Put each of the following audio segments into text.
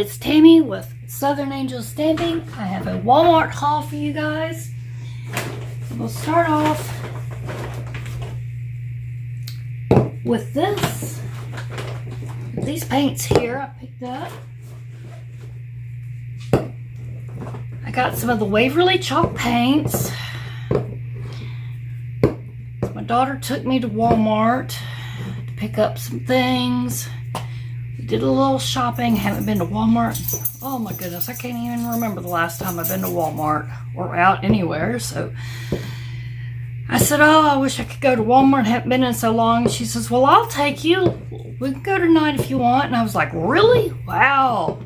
it's Tammy with Southern Angel Stamping. I have a Walmart haul for you guys. We'll start off with these paints here I picked up. I got some of the Waverly chalk paints. My daughter took me to Walmart to pick up some things. We did a little shopping. Haven't been to Walmart. Oh my goodness, I can't even remember the last time I've been to Walmart or out anywhere. So I said, oh, I wish I could go to Walmart. Haven't been in so long. She says, well, I'll take you. We can go tonight if you want. And I was like, really? Wow.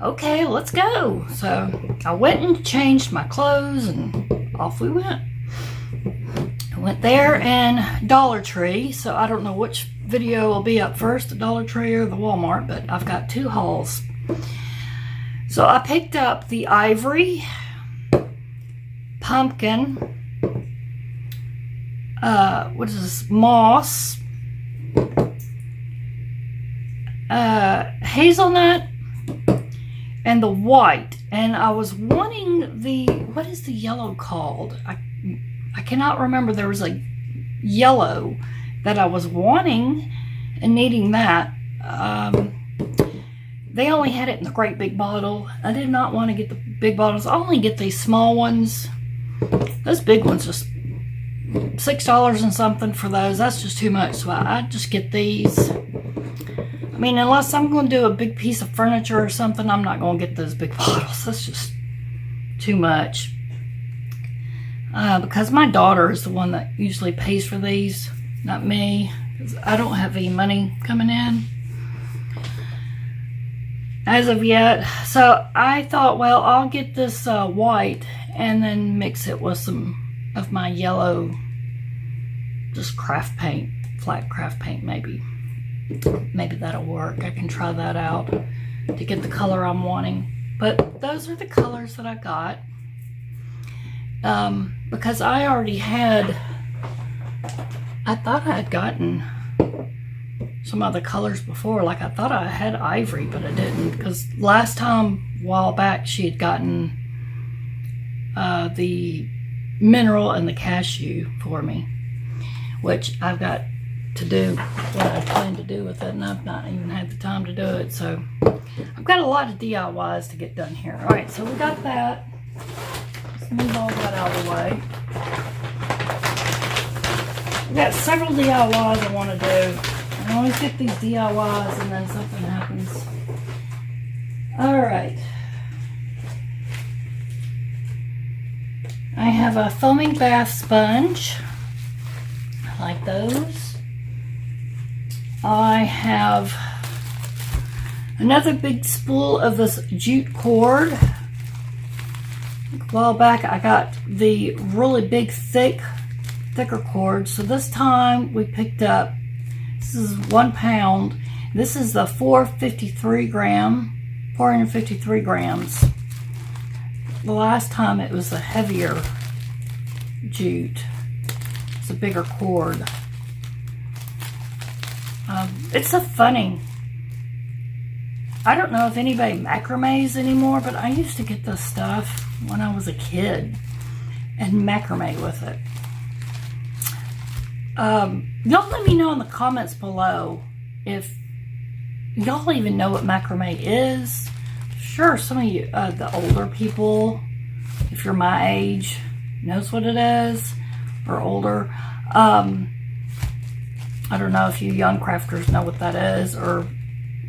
Okay, let's go. So I went and changed my clothes and off we went. I went there and Dollar Tree. So I don't know which video will be up first, the Dollar Tree or the Walmart, but I've got two hauls. So I picked up the ivory, pumpkin, what is this, moss, hazelnut, and the white. And I was wanting the, what is the yellow called? I cannot remember. There was a yellow that I was wanting and needing that. They only had it in the great big bottle. I did not want to get the big bottles. I only get these small ones. Those big ones, just $6 and something for those. That's just too much. So I just get these. I mean, unless I'm going to do a big piece of furniture or something, I'm not going to get those big bottles. That's just too much. Because my daughter is the one that usually pays for these, not me. Because I don't have any money coming in as of yet. So I thought, well, I'll get this white and then mix it with some of my yellow, just craft paint, flat craft paint maybe. Maybe that'll work. I can try that out to get the color I'm wanting. But those are the colors that I got. Because I already had, I thought I had gotten some other colors before. Like I thought I had ivory, but I didn't. Because last time, a while back, she had gotten the mineral and the cashew for me. Which I've got to do what I plan to do with it. And I've not even had the time to do it. So I've got a lot of DIYs to get done here. Alright, so we got that. Let's move all that out of the way. I've got several DIYs I want to do. I always get these DIYs and then something happens. Alright. I have a foaming bath sponge. I like those. I have another big spool of this jute cord. A while back I got the really big thicker cord. So this time we picked up, this is 1 pound. This is the 453 grams. The last time it was a heavier jute. It's a bigger cord. It's so funny. I don't know if anybody macrames anymore, but I used to get this stuff when I was a kid and macrame with it. Y'all let me know in the comments below if y'all even know what macrame is. Sure, some of you, the older people, if you're my age, knows what it is, or older. I don't know if you young crafters know what that is or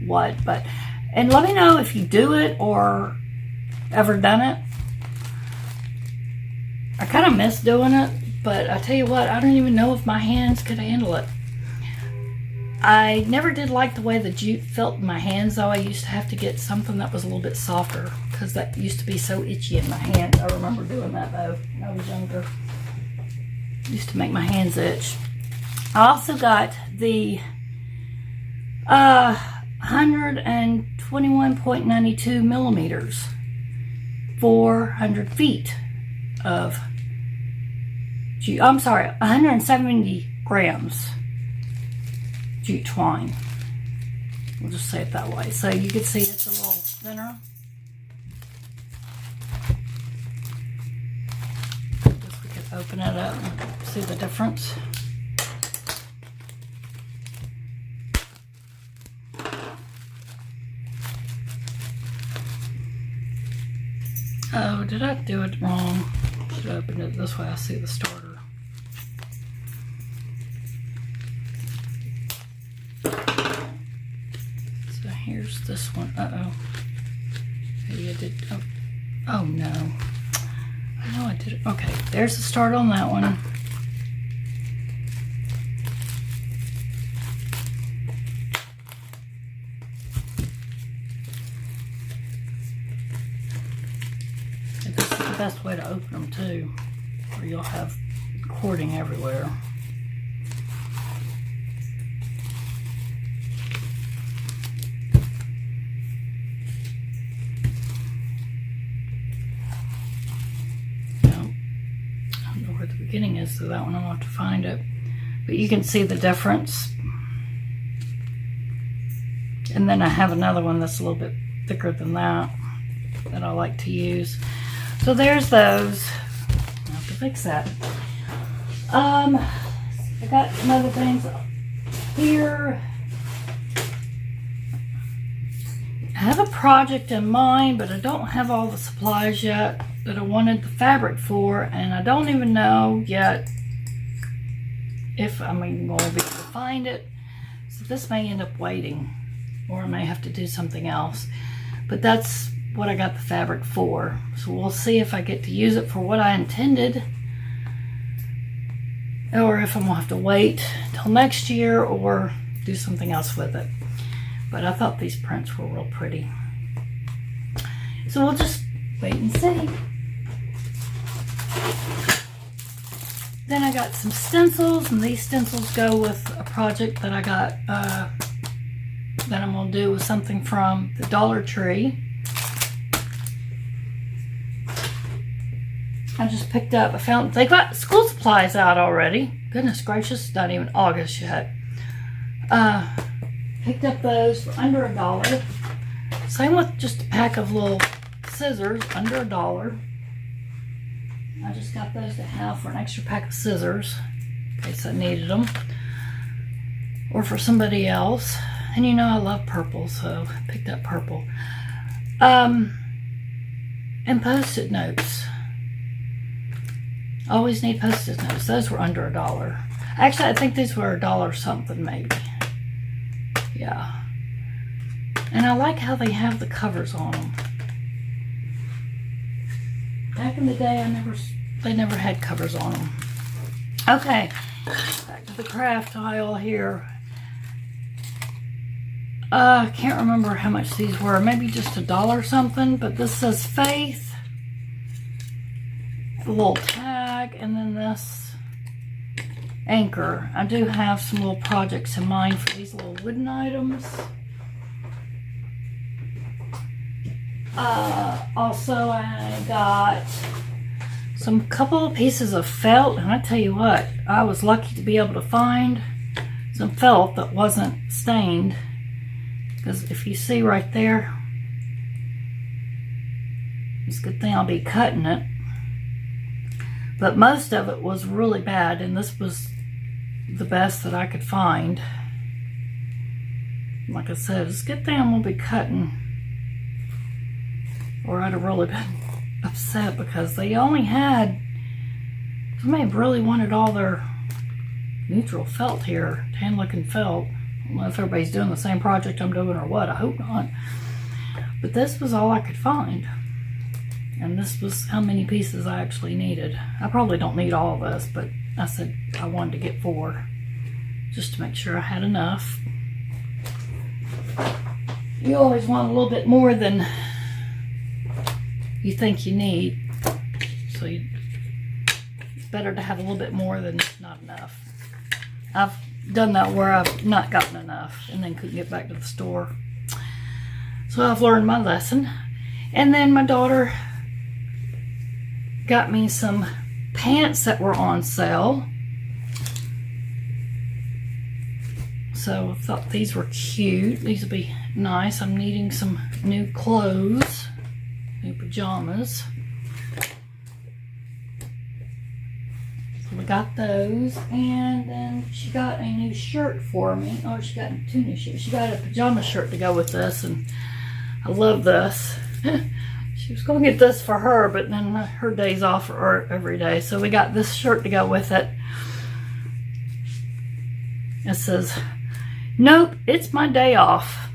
what, but, and let me know if you do it or ever done it. I kind of miss doing it, but I tell you what, I don't even know if my hands could handle it. I never did like the way the jute felt in my hands, though. I used to have to get something that was a little bit softer because that used to be so itchy in my hands. I remember doing that, though, when I was younger. It used to make my hands itch. I also got the 121.92 millimeters, 400 feet of jute. I'm sorry, 170 grams jute twine. We'll just say it that way. So you can see it's a little center. I guess we could open it up and see the difference. Oh, did I do it wrong? Should I open it this way? I see the starter. So here's this one. Uh-oh. Maybe I did. Oh no. I know I did it. Okay, there's the start on that one. This is the best way to open them too, or you'll have cording everywhere. Beginning is, so that one I'll have to find it, but you can see the difference. And then I have another one that's a little bit thicker than that I like to use. So there's those. I'll have to fix that. I got some other things here. I have a project in mind, but I don't have all the supplies yet that I wanted the fabric for, and I don't even know yet if I'm even going to be able to find it. So this may end up waiting, or I may have to do something else. But that's what I got the fabric for. So we'll see if I get to use it for what I intended, or if I'm going to have to wait till next year or do something else with it. But I thought these prints were real pretty. So we'll just wait and see. Then I got some stencils, and these stencils go with a project that I got that I'm going to do with something from the Dollar Tree. I just picked up, I found, they got school supplies out already. Goodness gracious, it's not even August yet. Picked up those for under $1. Same with just a pack of little scissors, under $1. I just got those to have for an extra pack of scissors in case I needed them, or for somebody else. And you know I love purple, so I picked up purple. And Post-it notes. Always need Post-it notes. Those were under $1. Actually, I think these were $1 something maybe. Yeah. And I like how they have the covers on them. Back in the day, they never had covers on them. Okay, back to the craft aisle here. I can't remember how much these were. Maybe just $1 something, but this says Faith. The little tag, and then this anchor. I do have some little projects in mind for these little wooden items. Also, I got some couple of pieces of felt, and I tell you what, I was lucky to be able to find some felt that wasn't stained, because if you see right there, it's a good thing I'll be cutting it, but most of it was really bad, and this was the best that I could find. Like I said, it's a good thing I'm going to be cutting, or I'd have really been upset, because they only had, somebody really wanted all their neutral felt here, tan looking felt. I don't know if everybody's doing the same project I'm doing or what. I hope not. But this was all I could find. And this was how many pieces I actually needed. I probably don't need all of this, but I said I wanted to get 4 just to make sure I had enough. You always want a little bit more than you think you need, so it's better to have a little bit more than not enough. I've done that where I've not gotten enough and then couldn't get back to the store, so I've learned my lesson. And then my daughter got me some pants that were on sale. So I thought these were cute. These will be nice. I'm needing some new clothes, new pajamas. So we got those, and then she got a new shirt for me. Oh, she got 2 new shirts. She got a pajama shirt to go with this, and I love this. She was going to get this for her, but then her day's off every day. So we got this shirt to go with it. It says, "Nope, it's my day off."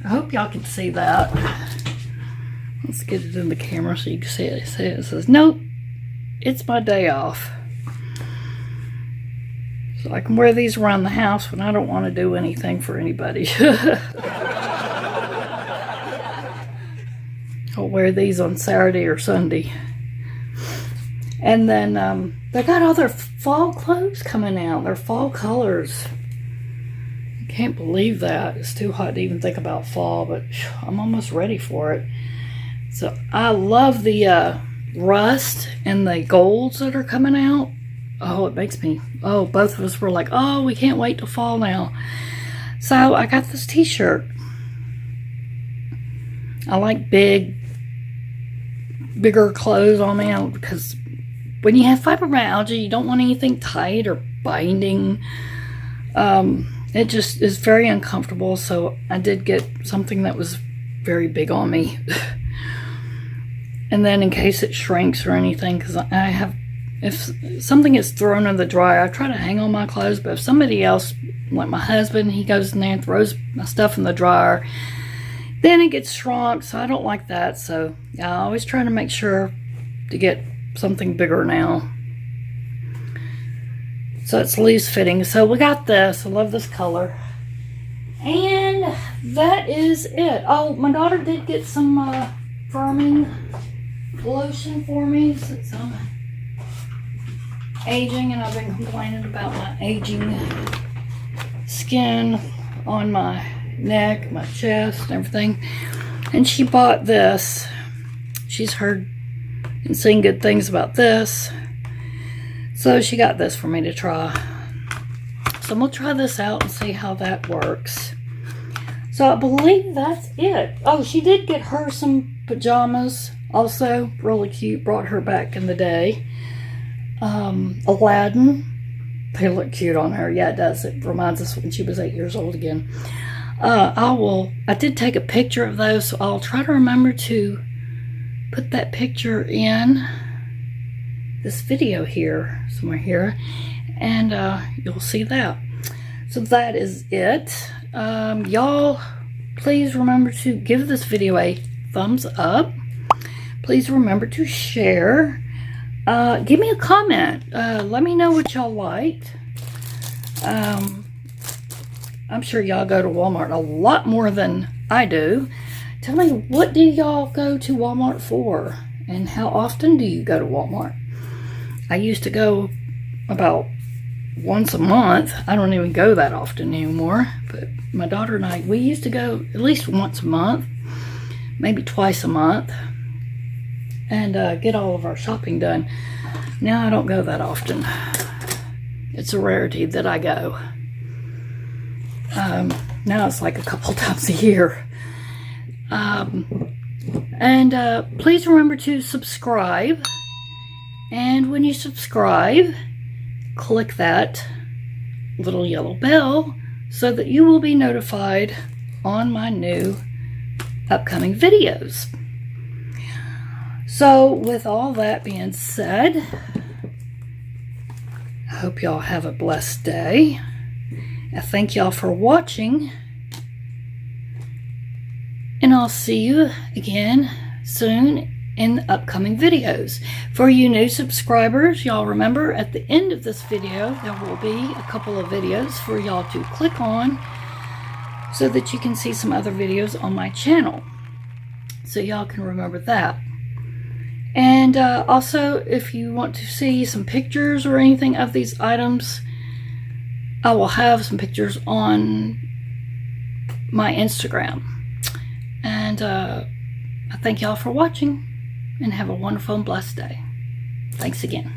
I hope y'all can see that. Let's get it in the camera so you can see it. It says, "Nope, it's my day off." So I can wear these around the house when I don't want to do anything for anybody. I'll wear these on Saturday or Sunday. And then they got all their fall clothes coming out. Their fall colors. I can't believe that. It's too hot to even think about fall, but I'm almost ready for it. So I love the rust and the golds that are coming out. Oh, it makes me, oh, both of us were like, oh, we can't wait to fall now. So I got this t-shirt. I like bigger clothes on me because when you have fibromyalgia, you don't want anything tight or binding. It just is very uncomfortable. So I did get something that was very big on me. And then in case it shrinks or anything, because I have, if something gets thrown in the dryer, I try to hang on my clothes, but if somebody else, like my husband, he goes in there and throws my stuff in the dryer, then it gets shrunk, so I don't like that. So yeah, I always try to make sure to get something bigger now. So it's loose fitting. So we got this. I love this color. And that is it. Oh, my daughter did get some firming lotion for me since I'm aging, and I've been complaining about my aging skin on my neck, my chest, and everything. And she bought this. She's heard and seen good things about this. So she got this for me to try. So I'm going to try this out and see how that works. So I believe that's it. Oh, she did get her some pajamas also. Really cute. Brought her back in the day. Aladdin. They look cute on her. Yeah, it does. It reminds us when she was 8 years old again. I did take a picture of those, so I'll try to remember to put that picture in this video here, somewhere here, and you'll see that. So that is it. Y'all, please remember to give this video a thumbs up. Please remember to share. Give me a comment. Let me know what y'all liked. I'm sure y'all go to Walmart a lot more than I do. Tell me, what do y'all go to Walmart for? And how often do you go to Walmart? I used to go about once a month. I don't even go that often anymore. But my daughter and I, we used to go at least once a month, maybe twice a month, and get all of our shopping done. Now I don't go that often. It's a rarity that I go. Now it's like a couple times a year. Please remember to subscribe. And when you subscribe, click that little yellow bell so that you will be notified on my new upcoming videos. So with all that being said, I hope y'all have a blessed day. I thank y'all for watching, and I'll see you again soon in the upcoming videos. For you new subscribers, y'all remember at the end of this video there will be a couple of videos for y'all to click on so that you can see some other videos on my channel, so y'all can remember that. And also, if you want to see some pictures or anything of these items, I will have some pictures on my Instagram. And I thank y'all for watching, and have a wonderful and blessed day. Thanks again.